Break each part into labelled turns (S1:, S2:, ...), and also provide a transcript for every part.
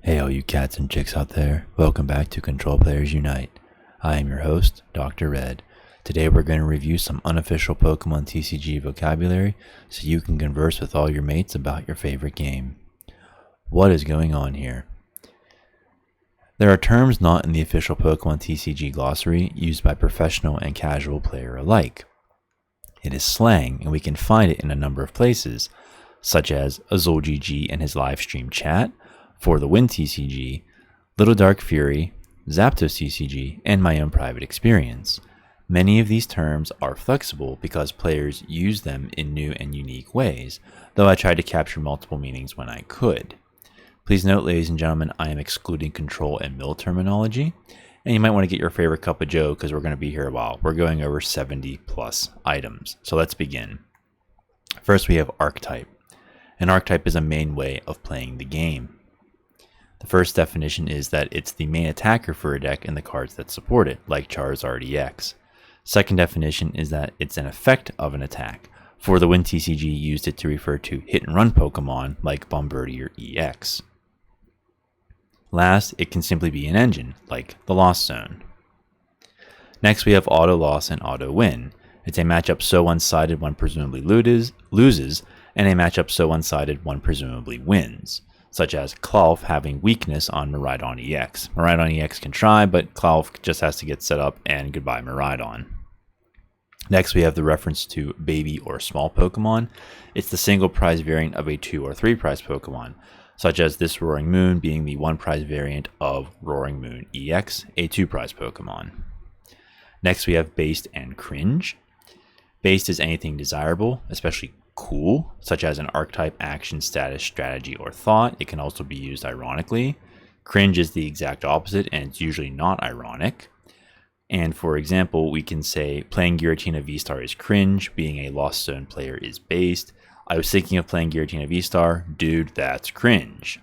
S1: Hey all you cats and chicks out there, welcome back to Control Players Unite. I am your host, Dr. Red. Today we're going to review some unofficial Pokémon TCG vocabulary so you can converse with all your mates about your favorite game. What is going on here? There are terms not in the official Pokémon TCG glossary used by professional and casual player alike. It is slang and we can find it in a number of places, such as AzulGG and his live stream chat, For the Win TCG, Little Dark Fury, Zapdos TCG, and my own private experience. Many of these terms are flexible because players use them in new and unique ways, though I tried to capture multiple meanings when I could. Please note, ladies and gentlemen, I am excluding control and mill terminology, and you might want to get your favorite cup of joe because we're going to be here a while. We're going over 70 plus items, so let's begin. First, we have archetype. An archetype is a main way of playing the game. The first definition is that it's the main attacker for a deck and the cards that support it, like Charizard EX. Second definition is that it's an effect of an attack. For the Win TCG used it to refer to hit-and-run Pokemon like Bombardier EX. Last, it can simply be an engine, like the Lost Zone. Next, we have Auto Loss and Auto Win. It's a matchup so one-sided one presumably loses, and a matchup so one-sided one presumably wins, such as Klawf having weakness on Miraidon EX. Miraidon EX can try, but Klawf just has to get set up, and goodbye Miraidon. Next, we have the reference to baby or small Pokemon. It's the single prize variant of a 2 or 3 prize Pokemon, such as this Roaring Moon being the 1 prize variant of Roaring Moon EX, a 2 prize Pokemon. Next, we have based and cringe. Based is anything desirable, especially cool, such as an archetype, action, status, strategy, or thought. It can also be used ironically. Cringe is the exact opposite, and it's usually not ironic. And for example, we can say playing Giratina V-Star is cringe, being a Lost Zone player is based. I was thinking of playing Giratina V-Star, dude, that's cringe.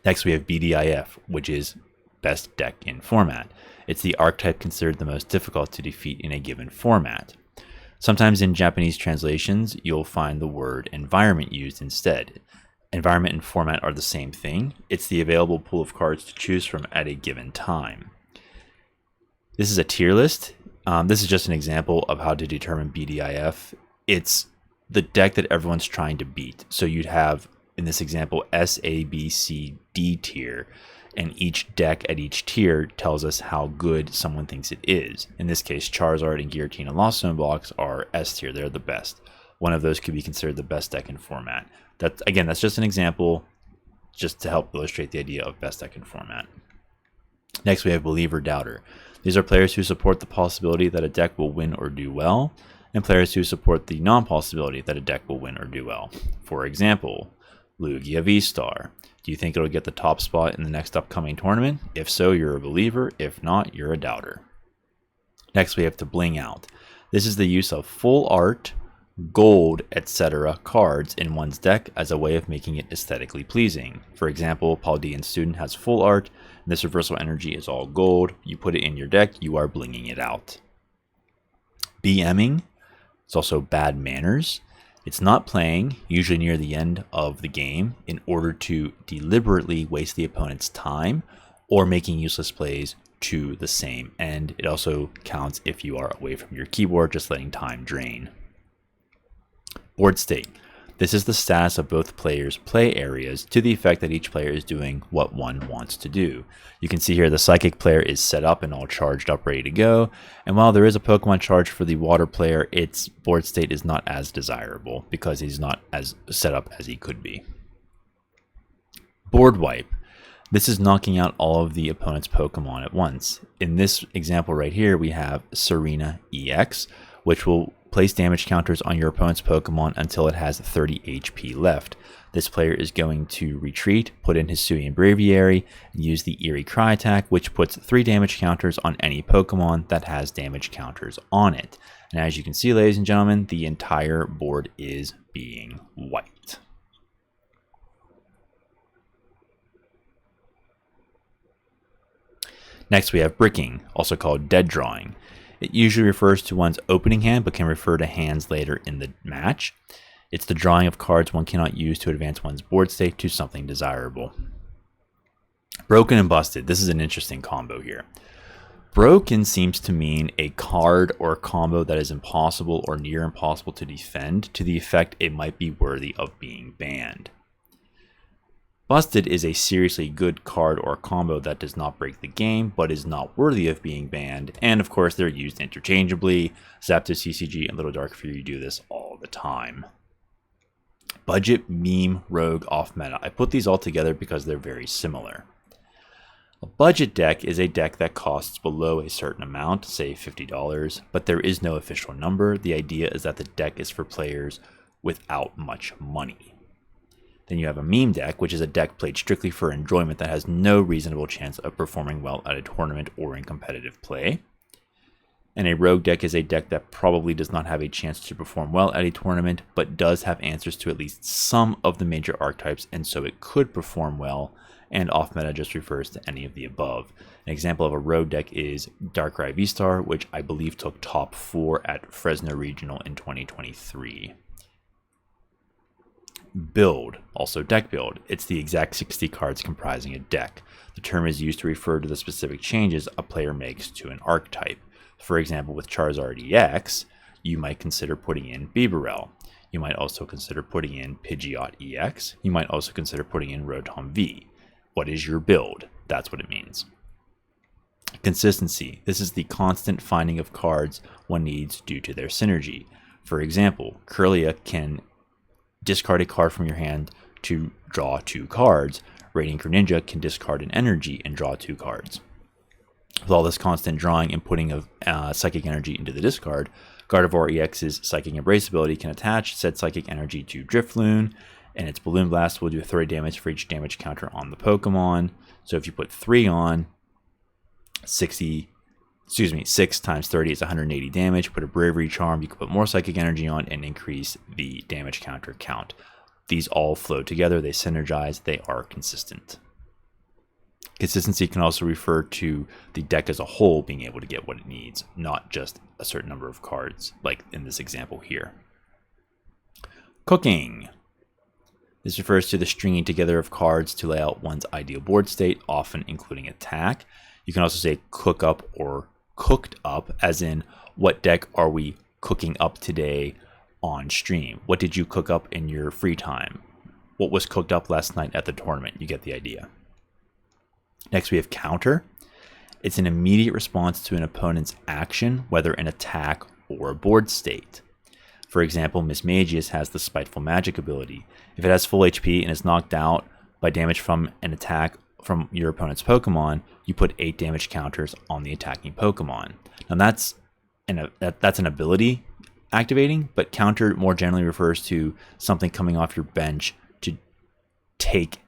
S1: Next we have BDIF, which is best deck in format. It's the archetype considered the most difficult to defeat in a given format. Sometimes in Japanese translations, you'll find the word environment used instead. Environment and format are the same thing. It's the available pool of cards to choose from at a given time. This is a tier list. This is just an example of how to determine BDIF. It's the deck that everyone's trying to beat. So you'd have, in this example, S, A, B, C, D tier. And each deck at each tier tells us how good someone thinks it is. In this case, Charizard and Giratina Lost Zone blocks are S tier. They're the best. One of those could be considered the best deck in format. That's just an example, just to help illustrate the idea of best deck in format. Next, we have Believer Doubter. These are players who support the possibility that a deck will win or do well, and players who support the non-possibility that a deck will win or do well. For example, Lugia V-Star. Do you think it'll get the top spot in the next upcoming tournament? If so, you're a believer. If not, you're a doubter. Next, we have to bling out. This is the use of full art, gold, etc. cards in one's deck as a way of making it aesthetically pleasing. For example, Paldean Student has full art, and this reversal energy is all gold. You put it in your deck, you are blinging it out. BMing is also bad manners. It's not playing, usually near the end of the game, in order to deliberately waste the opponent's time or making useless plays to the same end. It also counts if you are away from your keyboard, just letting time drain. Board state. This is the status of both players' play areas to the effect that each player is doing what one wants to do. You can see here the Psychic player is set up and all charged up, ready to go. And while there is a Pokemon charge for the Water player, its board state is not as desirable because he's not as set up as he could be. Board wipe. This is knocking out all of the opponent's Pokemon at once. In this example right here, we have Serena EX, which will place damage counters on your opponent's Pokemon until it has 30 HP left. This player is going to retreat, put in his Hisuian Braviary, and use the Eerie Cry attack, which puts 3 damage counters on any Pokemon that has damage counters on it. And as you can see, ladies and gentlemen, the entire board is being wiped. Next, we have bricking, also called dead drawing. It usually refers to one's opening hand, but can refer to hands later in the match. It's the drawing of cards one cannot use to advance one's board state to something desirable. Broken and busted. This is an interesting combo here. Broken seems to mean a card or combo that is impossible or near impossible to defend, to the effect it might be worthy of being banned. Busted is a seriously good card or combo that does not break the game, but is not worthy of being banned, and of course they're used interchangeably. Zapdos TCG and Little Dark Fury do this all the time. Budget, meme, rogue, off meta. I put these all together because they're very similar. A budget deck is a deck that costs below a certain amount, say $50, but there is no official number. The idea is that the deck is for players without much money. Then you have a meme deck, which is a deck played strictly for enjoyment that has no reasonable chance of performing well at a tournament or in competitive play. And a rogue deck is a deck that probably does not have a chance to perform well at a tournament, but does have answers to at least some of the major archetypes, and so it could perform well. And off meta just refers to any of the above. An example of a rogue deck is Darkrai V-Star, which I believe took top 4 at Fresno Regional in 2023. Build, also deck build. It's the exact 60 cards comprising a deck. The term is used to refer to the specific changes a player makes to an archetype. For example, with Charizard EX, you might consider putting in Bibarel. You might also consider putting in Pidgeot EX. You might also consider putting in Rotom V. What is your build? That's what it means. Consistency. This is the constant finding of cards one needs due to their synergy. For example, Kirlia can discard a card from your hand to draw 2 cards. Radiant Greninja can discard an energy and draw 2 cards. With all this constant drawing and putting of psychic energy into the discard, Gardevoir EX's Psychic Embrace ability can attach said psychic energy to Drifloon, and its Balloon Blast will do 30 damage for each damage counter on the Pokemon. So if you put 3 on, 6 times 30 is 180 damage. Put a Bravery Charm, you can put more psychic energy on and increase the damage counter count. These all flow together, they synergize, they are consistent. Consistency can also refer to the deck as a whole being able to get what it needs, not just a certain number of cards, like in this example here. Cooking. This refers to the stringing together of cards to lay out one's ideal board state, often including attack. You can also say cook up or cooked up, as in what deck are we cooking up today on stream? What did you cook up in your free time? What was cooked up last night at the tournament? You get the idea. Next we have counter. It's an immediate response to an opponent's action, whether an attack or a board state. For example, Mismagius has the Spiteful Magic ability. If it has full HP and is knocked out by damage from an attack from your opponent's Pokemon, you put 8 damage counters on the attacking Pokemon. Now that's an ability activating, but counter more generally refers to something coming off your bench to take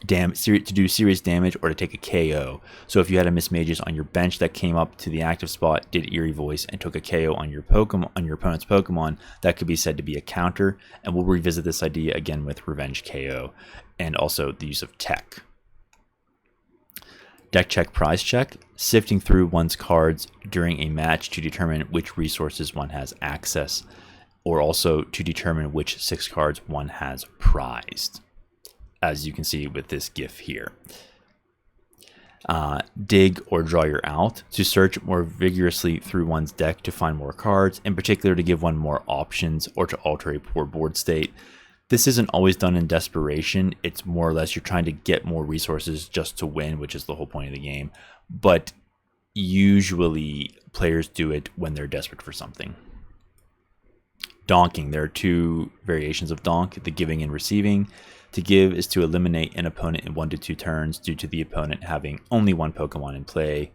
S1: to do serious damage or to take a KO. So if you had a Mismagius on your bench that came up to the active spot, did Eerie Voice, and took a KO on your Pokemon, on your opponent's Pokemon, that could be said to be a counter. And we'll revisit this idea again with Revenge KO and also the use of tech. Deck check, prize check, sifting through one's cards during a match to determine which resources one has access, or also to determine which 6 cards one has prized, as you can see with this GIF here. Dig or draw your out, to search more vigorously through one's deck to find more cards, in particular to give one more options or to alter a poor board state. This isn't always done in desperation. It's more or less you're trying to get more resources just to win, which is the whole point of the game. But usually players do it when they're desperate for something. Donking. There are 2 variations of donk, the giving and receiving. To give is to eliminate an opponent in 1 to 2 turns due to the opponent having only 1 Pokemon in play,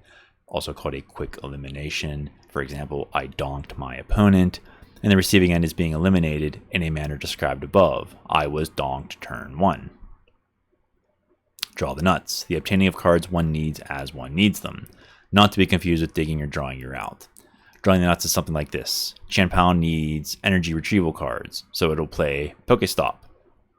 S1: also called a quick elimination. For example, I donked my opponent. And the receiving end is being eliminated in a manner described above. I was donked turn 1. Draw the nuts. The obtaining of cards one needs as one needs them. Not to be confused with digging or drawing your out. Drawing the nuts is something like this. Chanpao needs energy retrieval cards, so it'll play Pokestop.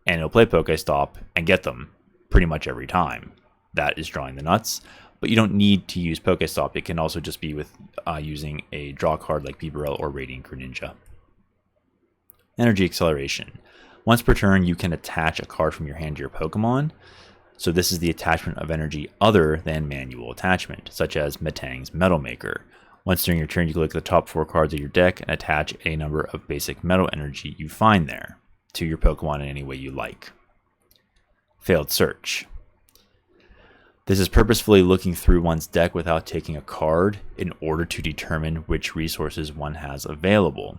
S1: And it'll play Pokestop and get them pretty much every time. That is drawing the nuts. But you don't need to use Pokestop. It can also just be with using a draw card like Bibarel or Radiant Greninja. Energy acceleration. Once per turn, you can attach a card from your hand to your Pokemon. So this is the attachment of energy other than manual attachment, such as Metang's Metal Maker. Once during your turn, you can look at the top 4 cards of your deck and attach a number of basic metal energy you find there to your Pokemon in any way you like. Failed Search. This is purposefully looking through one's deck without taking a card in order to determine which resources one has available.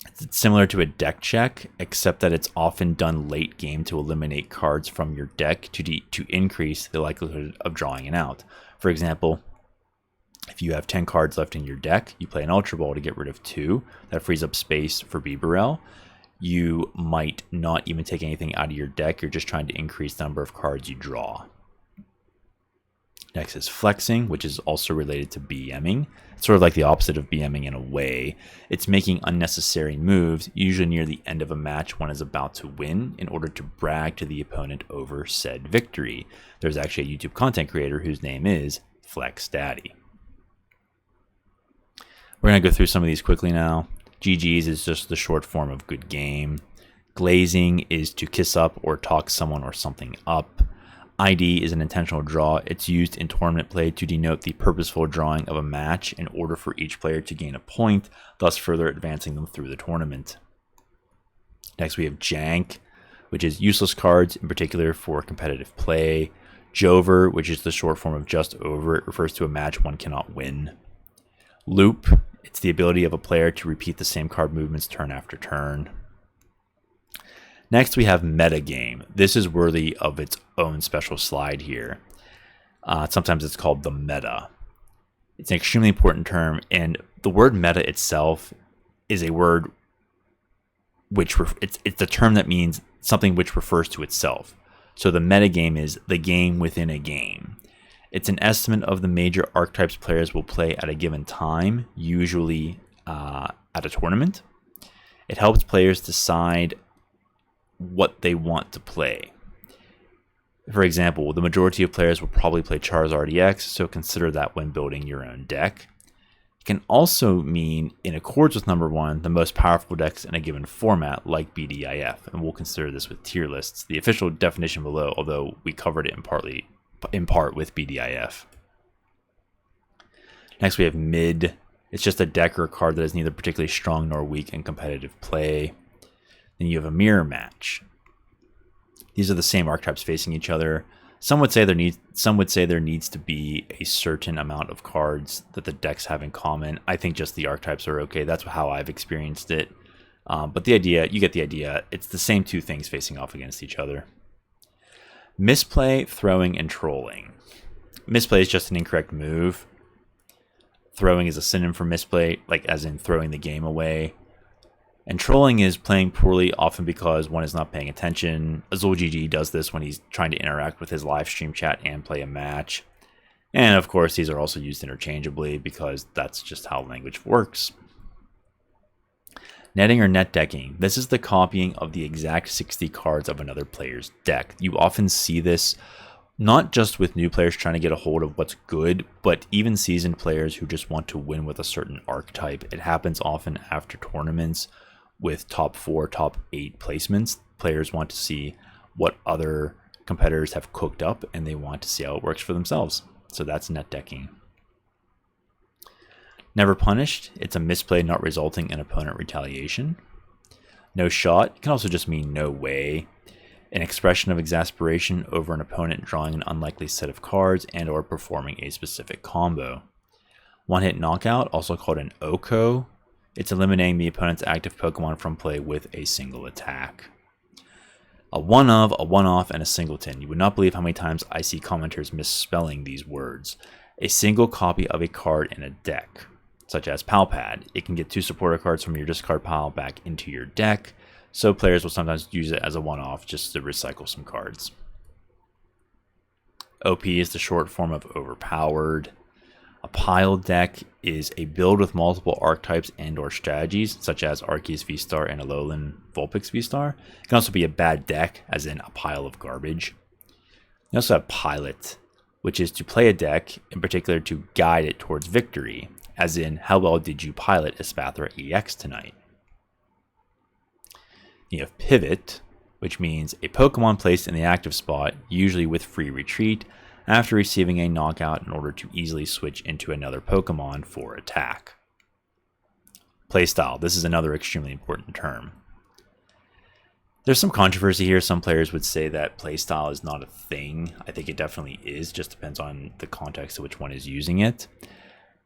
S1: It's similar to a deck check, except that it's often done late game to eliminate cards from your deck to increase the likelihood of drawing it out. For example, if you have 10 cards left in your deck, you play an Ultra Ball to get rid of 2. That frees up space for Bibarel. You might not even take anything out of your deck. You're just trying to increase the number of cards you draw. Next is Flexing, which is also related to BMing. It's sort of like the opposite of BMing in a way. It's making unnecessary moves, usually near the end of a match one is about to win, in order to brag to the opponent over said victory. There's actually a YouTube content creator whose name is Flex Daddy. We're going to go through some of these quickly now. GG's is just the short form of good game. Glazing is to kiss up or talk someone or something up. ID is an intentional draw. It's used in tournament play to denote the purposeful drawing of a match in order for each player to gain a point, thus further advancing them through the tournament. Next we have Jank, which is useless cards, in particular for competitive play. Jover, which is the short form of just over. It refers to a match one cannot win. Loop, it's the ability of a player to repeat the same card movements turn after turn. Next we have Metagame. This is worthy of its own special slide here. Sometimes it's called the meta. It's an extremely important term, and the word meta itself is a word which it's a term that means something which refers to itself. So the metagame is the game within a game. It's an estimate of the major archetypes players will play at a given time, usually at a tournament. It helps players decide what they want to play. For example, the majority of players will probably play Charizard EX, so consider that when building your own deck. It can also mean, in accords with number 1, the most powerful decks in a given format, like BDIF, and we'll consider this with tier lists. The official definition below, although we covered it in part with BDIF. Next we have Mid. It's just a deck or a card that is neither particularly strong nor weak in competitive play. Then you have a Mirror Match. These are the same archetypes facing each other. Some would say there needs to be a certain amount of cards that the decks have in common. I think just the archetypes are okay. That's how I've experienced it. But the idea, you get the idea. It's the same two things facing off against each other. Misplay, Throwing, and Trolling. Misplay is just an incorrect move. Throwing is a synonym for misplay, like as in throwing the game away. And trolling is playing poorly, often because one is not paying attention. Azul GG does this when he's trying to interact with his live stream chat and play a match. And of course, these are also used interchangeably because that's just how language works. Netting or net decking. This is the copying of the exact 60 cards of another player's deck. You often see this not just with new players trying to get a hold of what's good, but even seasoned players who just want to win with a certain archetype. It happens often after tournaments with top 4, top 8 placements. Players want to see what other competitors have cooked up, and they want to see how it works for themselves. So that's net decking. Never Punished. It's a misplay not resulting in opponent retaliation. No Shot can also just mean no way. An expression of exasperation over an opponent drawing an unlikely set of cards and or performing a specific combo. One-hit knockout, also called an OHKO. It's eliminating the opponent's active Pokemon from play with a single attack. A one-of, a one-off, and a singleton. You would not believe how many times I see commenters misspelling these words. A single copy of a card in a deck, such as Palpad. It can get 2 supporter cards from your discard pile back into your deck, so players will sometimes use it as a one-off just to recycle some cards. OP is the short form of overpowered. A pile deck is a build with multiple archetypes and or strategies, such as Arceus V-Star and Alolan Vulpix V-Star. It can also be a bad deck, as in a pile of garbage. You also have Pilot, which is to play a deck, in particular to guide it towards victory, as in, how well did you pilot Espathra EX tonight? You have Pivot, which means a Pokemon placed in the active spot, usually with free retreat, after receiving a knockout in order to easily switch into another Pokemon for attack. Playstyle. This is another extremely important term. There's some controversy here. Some players would say that playstyle is not a thing. I think it definitely is, just depends on the context of which one is using it.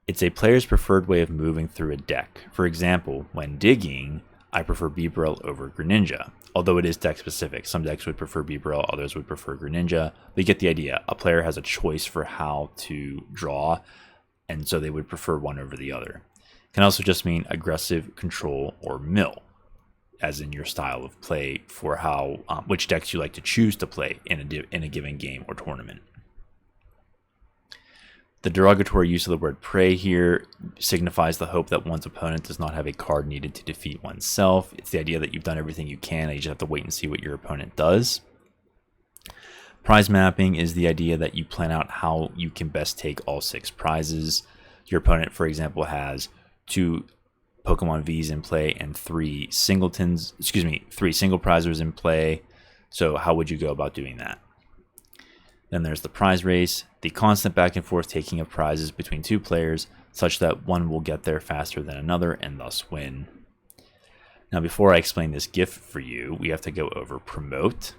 S1: It's a player's preferred way of moving through a deck. For example, when digging, I prefer Bibarel over Greninja, although it is deck specific. Some decks would prefer Bibarel, others would prefer Greninja. But you get the idea. A player has a choice for how to draw, and so they would prefer one over the other. It can also just mean aggressive, control, or mill, as in your style of play for how which decks you like to choose to play in a given game or tournament. The derogatory use of the word prey here signifies the hope that one's opponent does not have a card needed to defeat oneself. It's the idea that you've done everything you can and you just have to wait and see what your opponent does. Prize mapping is the idea that you plan out how you can best take all 6 prizes. Your opponent, for example, has 2 Pokemon Vs in play and 3 single prizers in play. So how would you go about doing that? Then there's the prize race, the constant back and forth taking of prizes between 2 players, such that one will get there faster than another and thus win. Now, before I explain this GIF for you, we have to go over promote.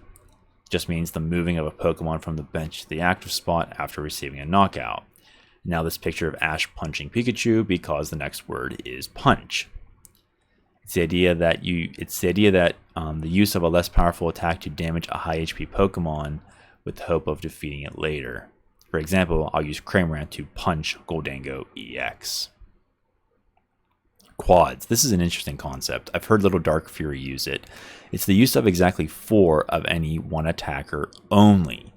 S1: Just means the moving of a Pokemon from the bench to the active spot after receiving a knockout. Now this picture of Ash punching Pikachu because the next word is punch. It's the idea that the use of a less powerful attack to damage a high HP Pokemon with the hope of defeating it later. For example, I'll use Cramorant to punch Goldango EX. Quads. This is an interesting concept. I've heard Little Dark Fury use it. It's the use of exactly 4 of any one attacker only.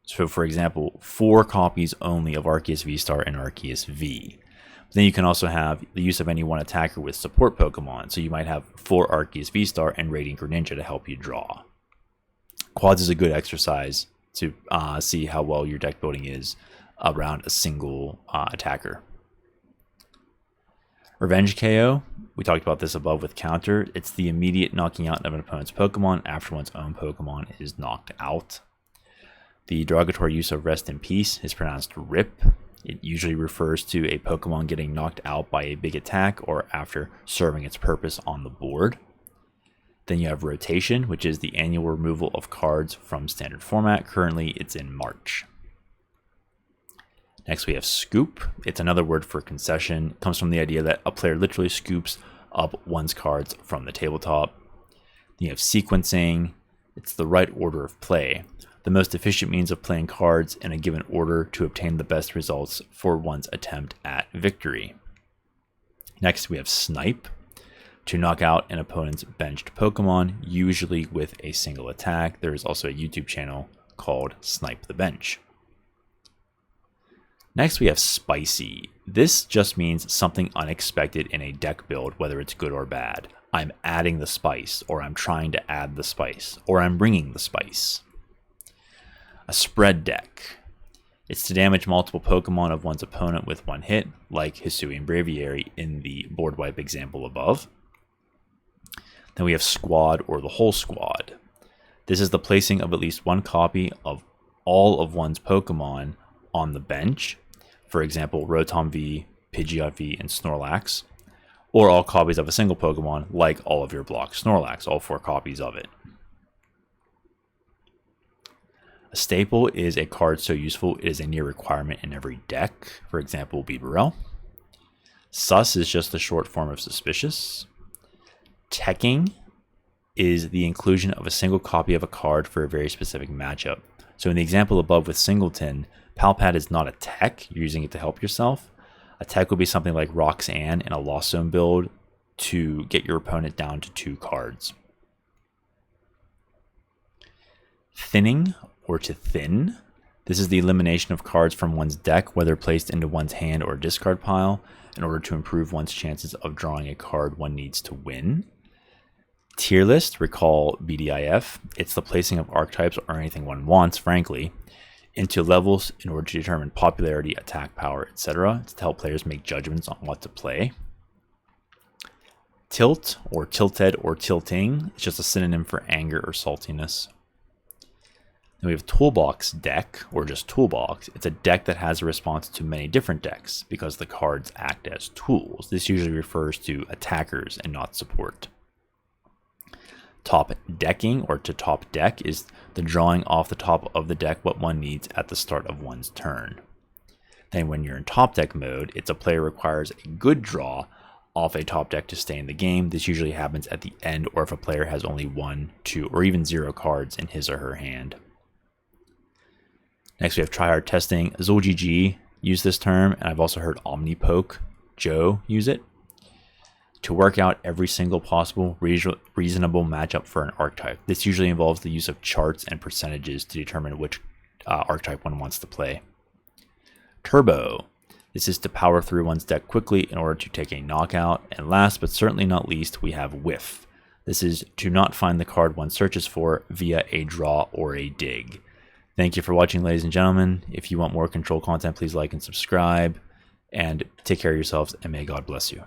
S1: So for example, 4 copies only of Arceus V-Star and Arceus V. But then you can also have the use of any one attacker with support Pokemon. So you might have 4 Arceus V-Star and Radiant Greninja to help you draw. Quads is a good exercise to see how well your deck building is around a single attacker. Revenge KO, we talked about this above with counter. It's the immediate knocking out of an opponent's Pokemon after one's own Pokemon is knocked out. The derogatory use of rest in peace is pronounced RIP. It usually refers to a Pokemon getting knocked out by a big attack or after serving its purpose on the board. Then you have rotation, which is the annual removal of cards from standard format. Currently, it's in March. Next, we have scoop. It's another word for concession. It comes from the idea that a player literally scoops up one's cards from the tabletop. Then you have sequencing. It's the right order of play, the most efficient means of playing cards in a given order to obtain the best results for one's attempt at victory. Next, we have snipe. To knock out an opponent's benched Pokemon, usually with a single attack. There is also a YouTube channel called Snipe the Bench. Next, we have spicy. This just means something unexpected in a deck build, whether it's good or bad. I'm adding the spice, or I'm trying to add the spice, or I'm bringing the spice. A spread deck. It's to damage multiple Pokemon of one's opponent with one hit, like Hisuian Braviary in the board wipe example above. Then we have squad or the whole squad. This is the placing of at least one copy of all of one's Pokemon on the bench. For example, Rotom V, Pidgeot V, and Snorlax. Or all copies of a single Pokemon, like all of your block Snorlax, all 4 copies of it. A staple is a card so useful it is a near requirement in every deck. For example, Bibarel. Sus is just the short form of suspicious. Teching is the inclusion of a single copy of a card for a very specific matchup. So in the example above with Singleton, Palpad is not a tech, you're using it to help yourself. A tech would be something like Roxanne in a Lost Zone build to get your opponent down to 2 cards. Thinning, or to thin. This is the elimination of cards from one's deck, whether placed into one's hand or discard pile, in order to improve one's chances of drawing a card one needs to win. Tier list, recall BDIF. It's the placing of archetypes or anything one wants, frankly, into levels in order to determine popularity, attack power, etc. It's to help players make judgments on what to play. Tilt or tilted or tilting. It's just a synonym for anger or saltiness. Then we have Toolbox deck, or just Toolbox. It's a deck that has a response to many different decks because the cards act as tools. This usually refers to attackers and not support. Top decking, or to top deck, is the drawing off the top of the deck what one needs at the start of one's turn. Then when you're in top deck mode, it's a player requires a good draw off a top deck to stay in the game. This usually happens at the end, or if a player has only 1, 2, or even 0 cards in his or her hand. Next we have tryhard testing. ZolGG use this term, and I've also heard Omnipoke Joe use it to work out every single possible reasonable matchup for an archetype. This usually involves the use of charts and percentages to determine which archetype one wants to play. Turbo. This is to power through one's deck quickly in order to take a knockout. And last but certainly not least, we have Whiff. This is to not find the card one searches for via a draw or a dig. Thank you for watching, ladies and gentlemen. If you want more control content, please like and subscribe. And take care of yourselves, and may God bless you.